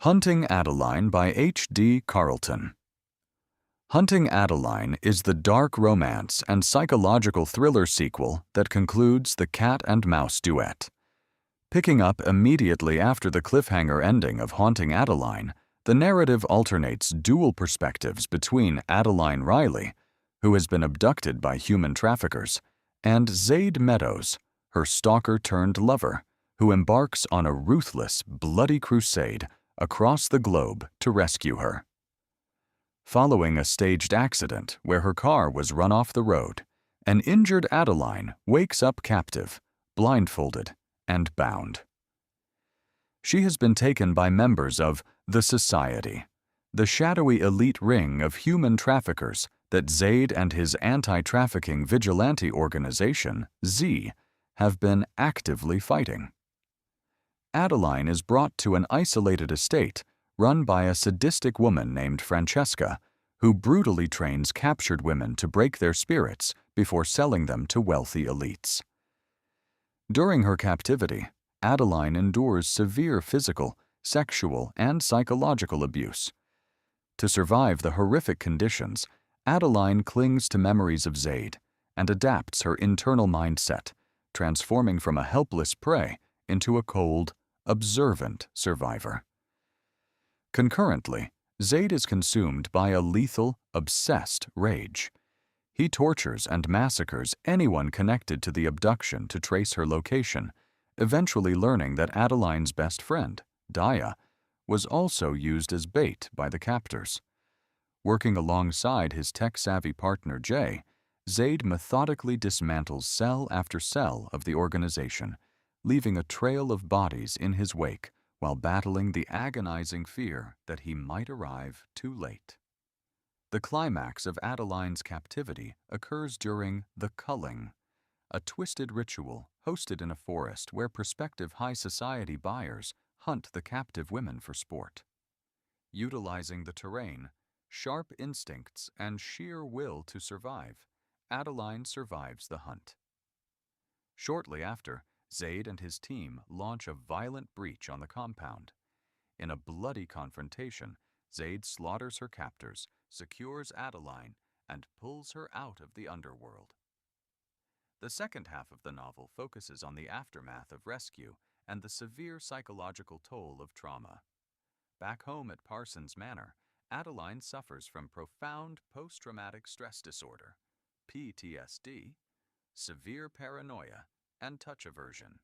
Hunting Adeline by H.D. Carlton. Hunting Adeline is the dark romance and psychological thriller sequel that concludes the cat and mouse duet. Picking up immediately after the cliffhanger ending of Haunting Adeline, the narrative alternates dual perspectives between Adeline Riley, who has been abducted by human traffickers, and Zaid Meadows, her stalker-turned-lover, who embarks on a ruthless, bloody crusade across the globe to rescue her. Following a staged accident where her car was run off the road, an injured Adeline wakes up captive, blindfolded, and bound. She has been taken by members of the Society, the shadowy elite ring of human traffickers that Zaid and his anti-trafficking vigilante organization, Z, have been actively fighting. Adeline is brought to an isolated estate run by a sadistic woman named Francesca, who brutally trains captured women to break their spirits before selling them to wealthy elites. During her captivity, Adeline endures severe physical, sexual, and psychological abuse. To survive the horrific conditions, Adeline clings to memories of Zaid and adapts her internal mindset, transforming from a helpless prey into a cold, observant survivor. Concurrently, Zaid is consumed by a lethal, obsessed rage. He tortures and massacres anyone connected to the abduction to trace her location, eventually learning that Adeline's best friend, Daya, was also used as bait by the captors. Working alongside his tech-savvy partner Jay, Zaid methodically dismantles cell after cell of the organization, leaving a trail of bodies in his wake while battling the agonizing fear that he might arrive too late. The climax of Adeline's captivity occurs during the culling, a twisted ritual hosted in a forest where prospective high society buyers hunt the captive women for sport. Utilizing the terrain, sharp instincts, and sheer will to survive, Adeline survives the hunt. Shortly after, Zaid and his team launch a violent breach on the compound. In a bloody confrontation, Zaid slaughters her captors, secures Adeline, and pulls her out of the underworld. The second half of the novel focuses on the aftermath of rescue and the severe psychological toll of trauma. Back home at Parsons Manor, Adeline suffers from profound post-traumatic stress disorder, PTSD, severe paranoia, and touch aversion.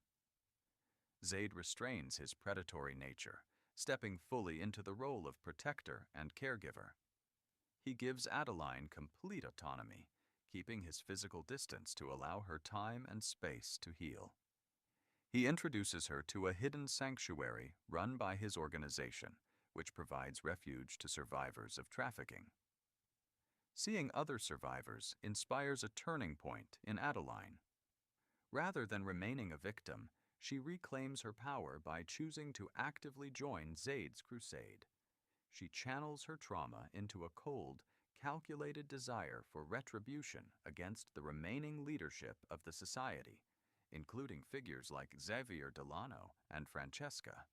Zaid restrains his predatory nature, stepping fully into the role of protector and caregiver. He gives Adeline complete autonomy, keeping his physical distance to allow her time and space to heal. He introduces her to a hidden sanctuary run by his organization, which provides refuge to survivors of trafficking. Seeing other survivors inspires a turning point in Adeline. Rather than remaining a victim, she reclaims her power by choosing to actively join Zaid's crusade. She channels her trauma into a cold, calculated desire for retribution against the remaining leadership of the society, including figures like Xavier Delano and Francesca.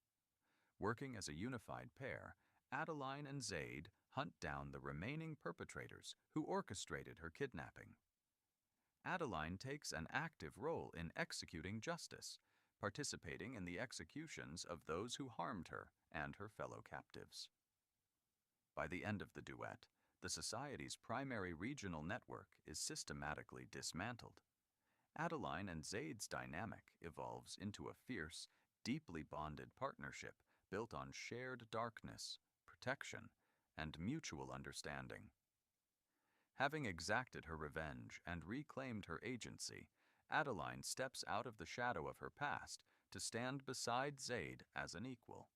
Working as a unified pair, Adeline and Zaid hunt down the remaining perpetrators who orchestrated her kidnapping. Adeline takes an active role in executing justice, participating in the executions of those who harmed her and her fellow captives. By the end of the duet, the Society's primary regional network is systematically dismantled. Adeline and Zaid's dynamic evolves into a fierce, deeply bonded partnership built on shared darkness, protection, and mutual understanding. Having exacted her revenge and reclaimed her agency, Adeline steps out of the shadow of her past to stand beside Zaid as an equal.